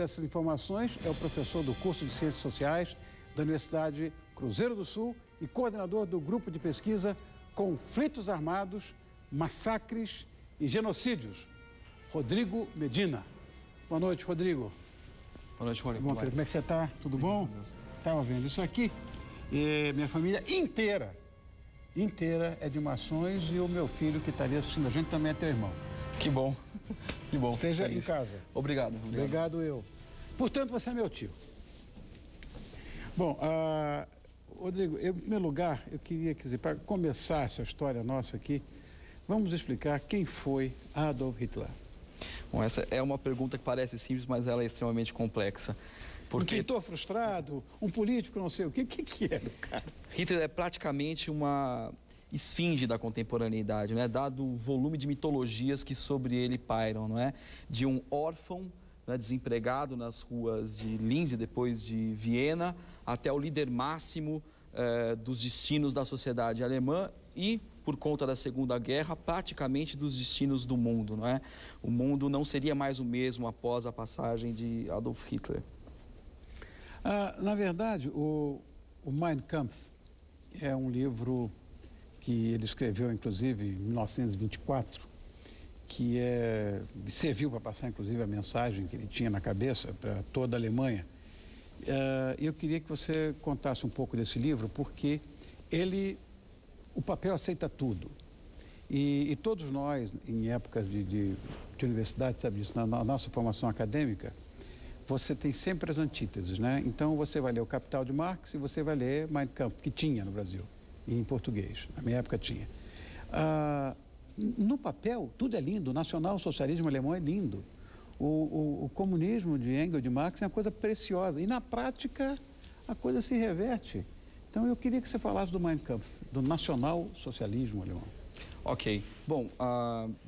essas informações é o professor do curso de Ciências Sociais da Universidade Cruzeiro do Sul e coordenador do grupo de pesquisa Conflitos Armados, Massacres e Genocídios, Rodrigo Medina. Boa noite, Rodrigo. Boa noite, Rodrigo. Bom, como é que você está? Tudo bom? Estava vendo isso aqui. Minha família inteira é de maçons e o meu filho que estaria assistindo a gente também é teu irmão. Que bom. Que bom. Esteja em casa. Obrigado. Obrigado eu. Portanto, você é meu tio. Bom, Rodrigo, em primeiro lugar, eu queria dizer, para começar essa história nossa aqui, vamos explicar quem foi Adolf Hitler. Bom, essa é uma pergunta que parece simples, mas ela é extremamente complexa. Um pintor frustrado, um político, não sei o quê. O que era o cara? Hitler é praticamente uma esfinge da contemporaneidade, né? Dado o volume de mitologias que sobre ele pairam, não é? De um órfão, né, desempregado nas ruas de Linz e depois de Viena, até o líder máximo dos destinos da sociedade alemã e, por conta da Segunda Guerra, praticamente dos destinos do mundo, não é? O mundo não seria mais o mesmo após a passagem de Adolf Hitler. Na verdade, o Mein Kampf é um livro que ele escreveu, inclusive, em 1924, que serviu para passar, inclusive, a mensagem que ele tinha na cabeça para toda a Alemanha. Eu queria que você contasse um pouco desse livro, porque o papel aceita tudo. E todos nós, em épocas de universidade, sabe disso, na nossa formação acadêmica, você tem sempre as antíteses, né? Então, você vai ler o Capital de Marx e você vai ler Mein Kampf, que tinha no Brasil, em português. Na minha época tinha. No papel, tudo é lindo. O nacional-socialismo alemão é lindo. O comunismo de Engels, de Marx, é uma coisa preciosa. E, na prática, a coisa se reverte. Então, eu queria que você falasse do Mein Kampf, do nacional-socialismo alemão. Ok. Bom,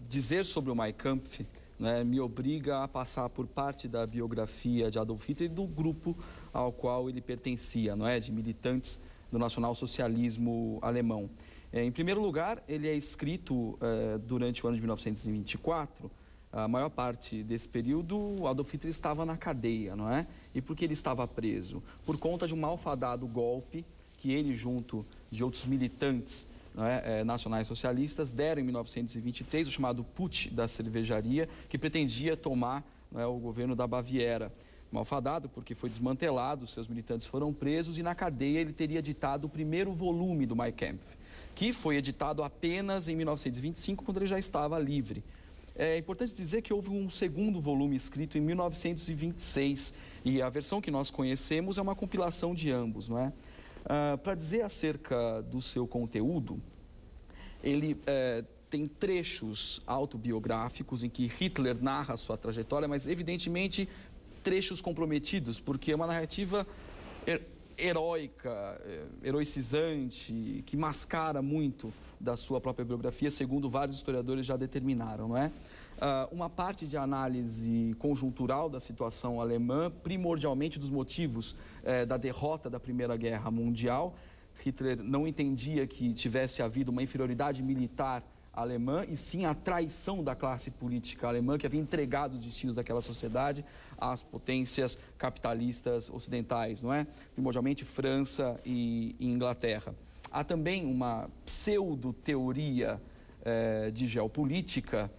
dizer sobre o Mein Kampf, né, me obriga a passar por parte da biografia de Adolf Hitler e do grupo ao qual ele pertencia, não é, de militantes do nacionalsocialismo alemão. Em primeiro lugar, ele é escrito durante o ano de 1924. A maior parte desse período, Adolf Hitler estava na cadeia, não é? E por que ele estava preso? Por conta de um malfadado golpe que ele, junto de outros militantes, não é, nacionais socialistas, deram em 1923, o chamado Putsch da cervejaria, que pretendia tomar, não é, o governo da Baviera. Malfadado porque foi desmantelado, seus militantes foram presos e na cadeia ele teria editado o primeiro volume do Mein Kampf, que foi editado apenas em 1925, quando ele já estava livre. É importante dizer que houve um segundo volume escrito em 1926 e a versão que nós conhecemos é uma compilação de ambos, não é? Para dizer acerca do seu conteúdo, ele tem trechos autobiográficos em que Hitler narra sua trajetória, mas evidentemente trechos comprometidos, porque é uma narrativa heróica, heroicizante, que mascara muito da sua própria biografia, segundo vários historiadores já determinaram, não é? Uma parte de análise conjuntural da situação alemã, primordialmente dos motivos da derrota da Primeira Guerra Mundial. Hitler não entendia que tivesse havido uma inferioridade militar alemã, e sim a traição da classe política alemã, que havia entregado os destinos daquela sociedade às potências capitalistas ocidentais, não é? Primordialmente França e Inglaterra. Há também uma pseudo-teoria de geopolítica,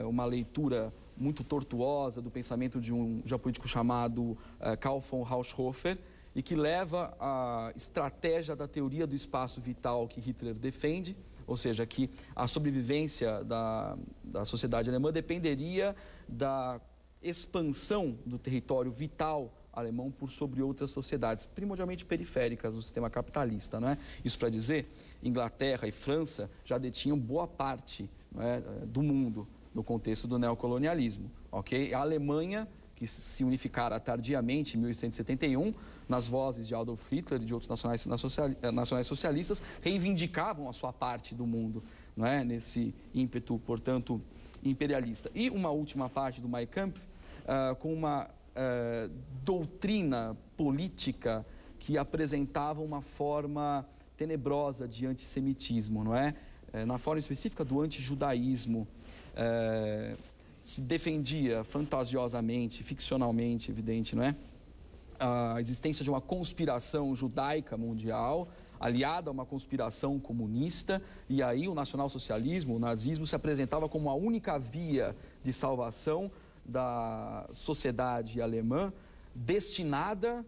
uma leitura muito tortuosa do pensamento de um geopolítico chamado Karl von Haushofer, e que leva à estratégia da teoria do espaço vital que Hitler defende, ou seja, que a sobrevivência da sociedade alemã dependeria da expansão do território vital alemão por sobre outras sociedades, primordialmente periféricas do sistema capitalista, não é? Isso para dizer, Inglaterra e França já detinham boa parte, não é, do mundo no contexto do neocolonialismo, ok? A Alemanha, que se unificara tardiamente, em 1871, nas vozes de Adolf Hitler e de outros nacionais socialistas, reivindicavam a sua parte do mundo, não é? Nesse ímpeto, portanto, imperialista. E uma última parte do Mein Kampf, com uma doutrina política que apresentava uma forma tenebrosa de antissemitismo, não é? Na forma específica do antijudaísmo, se defendia fantasiosamente, ficcionalmente, evidente, não é? A existência de uma conspiração judaica mundial, aliada a uma conspiração comunista, e aí o nacionalsocialismo, o nazismo, se apresentava como a única via de salvação da sociedade alemã, destinada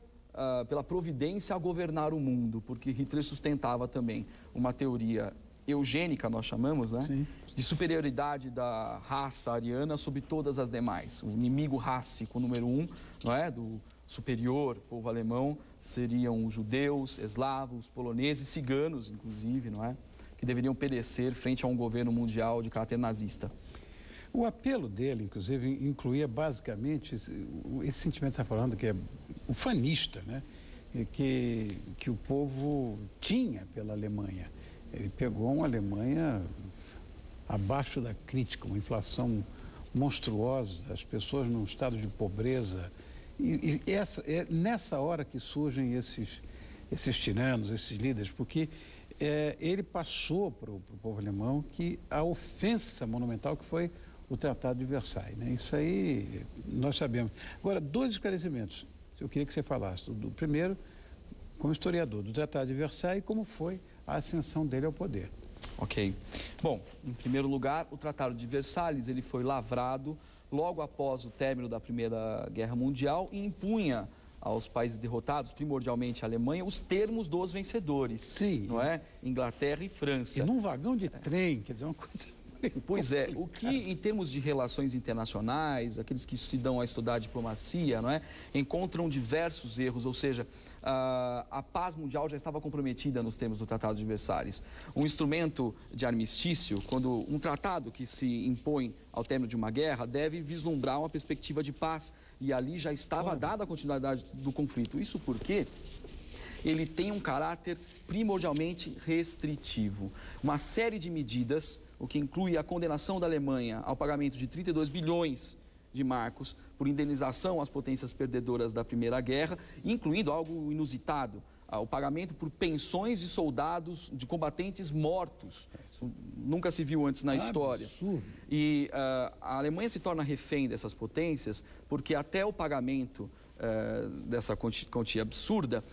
pela providência a governar o mundo, porque Hitler sustentava também uma teoria eugênica, nós chamamos, né? Sim. De superioridade da raça ariana sobre todas as demais. O inimigo rássico número 1, não é? Do superior povo alemão seriam os judeus, eslavos, poloneses, ciganos, inclusive, não é? Que deveriam perecer frente a um governo mundial de caráter nazista. O apelo dele, inclusive, incluía basicamente esse sentimento que você está falando, que é o fanista, né? Que o povo tinha pela Alemanha. Ele pegou uma Alemanha abaixo da crítica, uma inflação monstruosa, as pessoas num estado de pobreza. É nessa hora que surgem esses tiranos, esses líderes, porque ele passou para o povo alemão que a ofensa monumental que foi o Tratado de Versailles, né? Isso aí nós sabemos. Agora, 2 esclarecimentos. Eu queria que você falasse do primeiro, como historiador, do Tratado de Versailles, como foi a ascensão dele ao poder. Ok. Bom, em primeiro lugar, o Tratado de Versalhes, ele foi lavrado logo após o término da Primeira Guerra Mundial e impunha aos países derrotados, primordialmente a Alemanha, os termos dos vencedores. Sim. Não é? Inglaterra e França. E num vagão de trem, quer dizer, uma coisa... Pois é, o que em termos de relações internacionais, aqueles que se dão a estudar diplomacia, não é, encontram diversos erros, ou seja, a paz mundial já estava comprometida nos termos do Tratado de Versalhes. Um instrumento de armistício, quando um tratado que se impõe ao término de uma guerra, deve vislumbrar uma perspectiva de paz, e ali já estava dada a continuidade do conflito. Isso porque ele tem um caráter primordialmente restritivo. Uma série de medidas, o que inclui a condenação da Alemanha ao pagamento de 32 bilhões de marcos por indenização às potências perdedoras da Primeira Guerra, incluindo algo inusitado, o pagamento por pensões de soldados, de combatentes mortos. Isso nunca se viu antes na história. Absurdo. E a Alemanha se torna refém dessas potências porque até o pagamento dessa quantia absurda,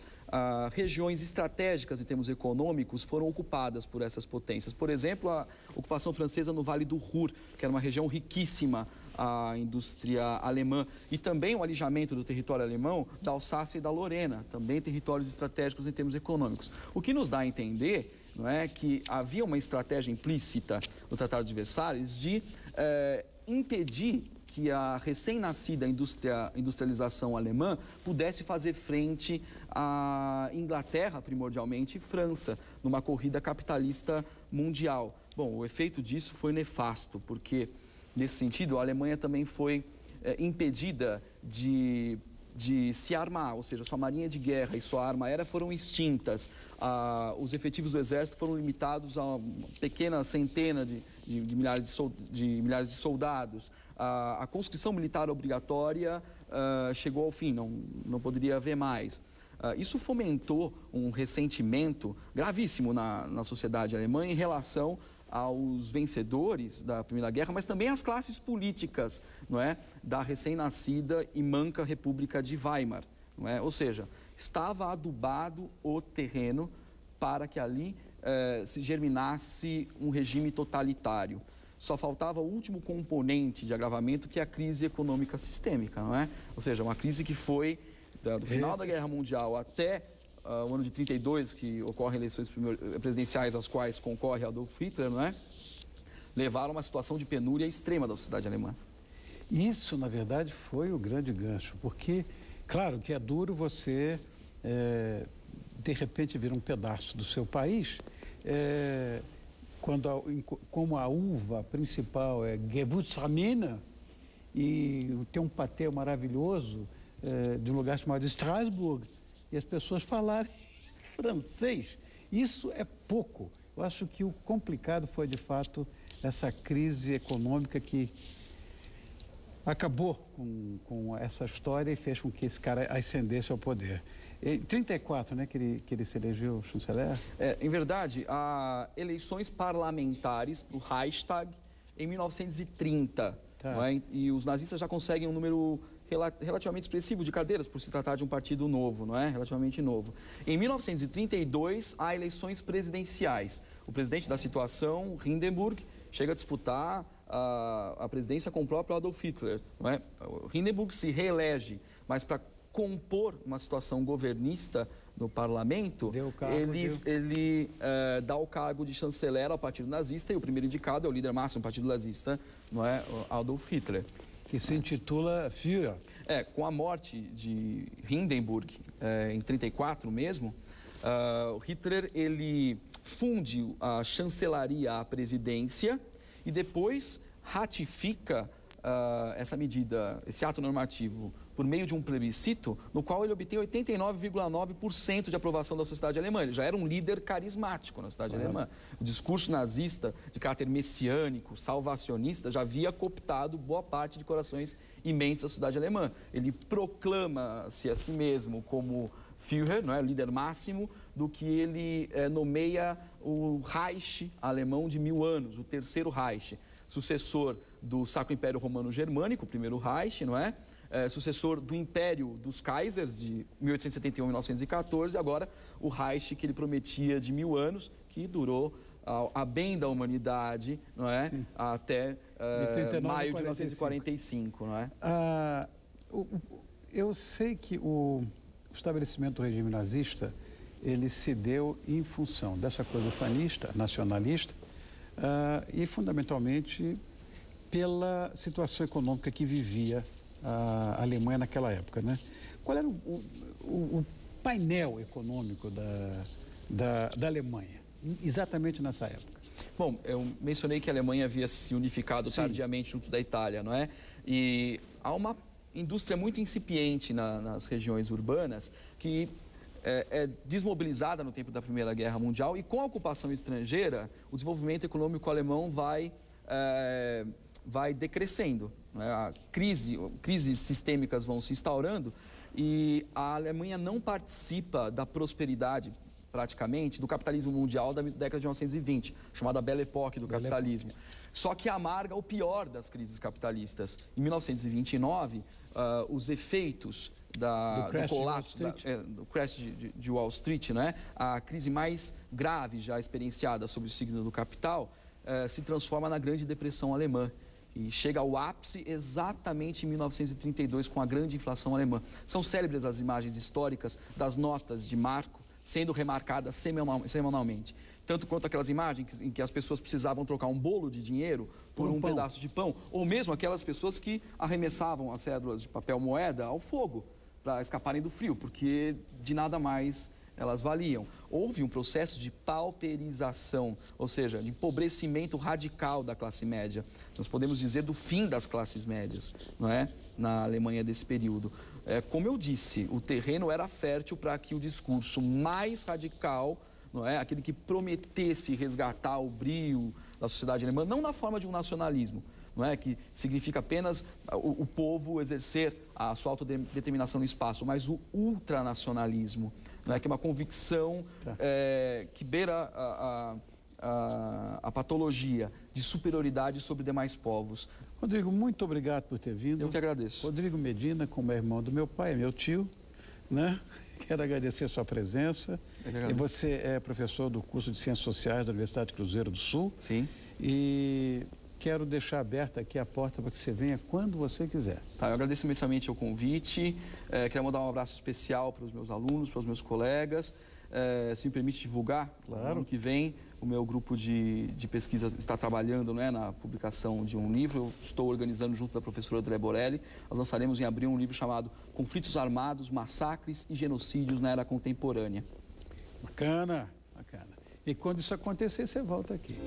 regiões estratégicas em termos econômicos foram ocupadas por essas potências. Por exemplo, a ocupação francesa no Vale do Ruhr, que era uma região riquíssima à indústria alemã, e também o alijamento do território alemão da Alsácia e da Lorena, também territórios estratégicos em termos econômicos. O que nos dá a entender, não é, que havia uma estratégia implícita no Tratado de Versalhes de impedir que a recém-nascida industrialização alemã pudesse fazer frente à Inglaterra, primordialmente, e França, numa corrida capitalista mundial. Bom, o efeito disso foi nefasto, porque, nesse sentido, a Alemanha também foi impedida de se armar, ou seja, sua marinha de guerra e sua arma aérea foram extintas. Os efetivos do exército foram limitados a uma pequena centena de milhares de soldados. A conscrição militar obrigatória chegou ao fim, não poderia haver mais. Isso fomentou um ressentimento gravíssimo na sociedade alemã em relação aos vencedores da Primeira Guerra, mas também às classes políticas, não é, da recém-nascida e manca República de Weimar, não é? Ou seja, estava adubado o terreno para que ali se germinasse um regime totalitário. Só faltava o último componente de agravamento, que é a crise econômica sistêmica, não é? Ou seja, uma crise que foi do final da Guerra Mundial até o ano de 32, que ocorrem eleições presidenciais às quais concorre Adolf Hitler, não é? Levaram a uma situação de penúria extrema da sociedade alemã. Isso, na verdade, foi o grande gancho, porque, claro que é duro você, de repente, vir um pedaço do seu país, como a uva principal é Gewürztraminer, e tem um patê maravilhoso de um lugar chamado Strasbourg, e as pessoas falarem francês. Isso é pouco. Eu acho que o complicado foi, de fato, essa crise econômica que acabou com essa história e fez com que esse cara ascendesse ao poder. Em 1934, né, que ele se elegeu chanceler? Em verdade, há eleições parlamentares para o Reichstag em 1930. Tá. Não é? E os nazistas já conseguem um número relativamente expressivo de cadeiras, por se tratar de um partido novo, não é? Relativamente novo. Em 1932, há eleições presidenciais. O presidente da situação, Hindenburg, chega a disputar a presidência com o próprio Adolf Hitler. Não é? Hindenburg se reelege, mas para compor uma situação governista no parlamento, ele dá o cargo de chanceler ao partido nazista, e o primeiro indicado é o líder máximo do partido nazista, não é? Adolf Hitler. Que se intitula Führer. Com a morte de Hindenburg, em 1934 mesmo, Hitler ele funde a chancelaria à presidência e depois ratifica essa medida, esse ato normativo, por meio de um plebiscito, no qual ele obtém 89,9% de aprovação da sociedade alemã. Ele já era um líder carismático na sociedade alemã. O discurso nazista, de caráter messiânico, salvacionista, já havia cooptado boa parte de corações e mentes da sociedade alemã. Ele proclama-se a si mesmo como Führer, não é, líder máximo, do que ele nomeia o Reich alemão de 1000 anos, o Terceiro Reich, sucessor do Sacro Império Romano Germânico, o Primeiro Reich, não é? Sucessor do Império dos Kaisers de 1871 a 1914, agora o Reich que ele prometia de 1000 anos, que durou a bem da humanidade, não é? Sim. Até maio de 1945, não é? Eu sei que o estabelecimento do regime nazista, ele se deu em função dessa coisa ufanista, nacionalista, e fundamentalmente pela situação econômica que vivia a Alemanha naquela época, né? Qual era o painel econômico da Alemanha, exatamente nessa época? Bom, eu mencionei que a Alemanha havia se unificado tardiamente junto da Itália, não é? E há uma indústria muito incipiente nas regiões urbanas que é desmobilizada no tempo da Primeira Guerra Mundial, e com a ocupação estrangeira, o desenvolvimento econômico alemão vai decrescendo, né? Crises sistêmicas vão se instaurando e a Alemanha não participa da prosperidade, praticamente, do capitalismo mundial da década de 1920, chamada Belle Époque do capitalismo. Só que amarga o pior das crises capitalistas. Em 1929, os efeitos do colapso, do crash de Wall Street, né? A crise mais grave já experienciada sob o signo do capital, se transforma na Grande Depressão Alemã e chega ao ápice exatamente em 1932 com a grande inflação alemã. São célebres as imagens históricas das notas de marco sendo remarcadas semanalmente. Tanto quanto aquelas imagens em que as pessoas precisavam trocar um bolo de dinheiro por um pedaço de pão, ou mesmo aquelas pessoas que arremessavam as cédulas de papel moeda ao fogo para escaparem do frio, porque de nada mais elas valiam. Houve um processo de pauperização, ou seja, de empobrecimento radical da classe média. Nós podemos dizer do fim das classes médias, não é? Na Alemanha desse período. Como eu disse, o terreno era fértil para que o discurso mais radical, não é? Aquele que prometesse resgatar o brio da sociedade alemã, não na forma de um nacionalismo, não é? Que significa apenas o povo exercer a sua autodeterminação no espaço, mas o ultranacionalismo, não é? Que é uma convicção que beira a patologia de superioridade sobre demais povos. Rodrigo, muito obrigado por ter vindo. Eu que agradeço. Rodrigo Medina, como é irmão do meu pai, é meu tio, né? Quero agradecer a sua presença. E você é professor do curso de Ciências Sociais da Universidade de Cruzeiro do Sul. Sim. E quero deixar aberta aqui a porta para que você venha quando você quiser. Tá, eu agradeço imensamente o convite. Quero mandar um abraço especial para os meus alunos, para os meus colegas. Se me permite divulgar, claro. No ano que vem, o meu grupo de pesquisa está trabalhando, né, na publicação de um livro. Eu estou organizando junto da professora André Borelli. Nós lançaremos em abril um livro chamado Conflitos Armados, Massacres e Genocídios na Era Contemporânea. Bacana, bacana. E quando isso acontecer, você volta aqui.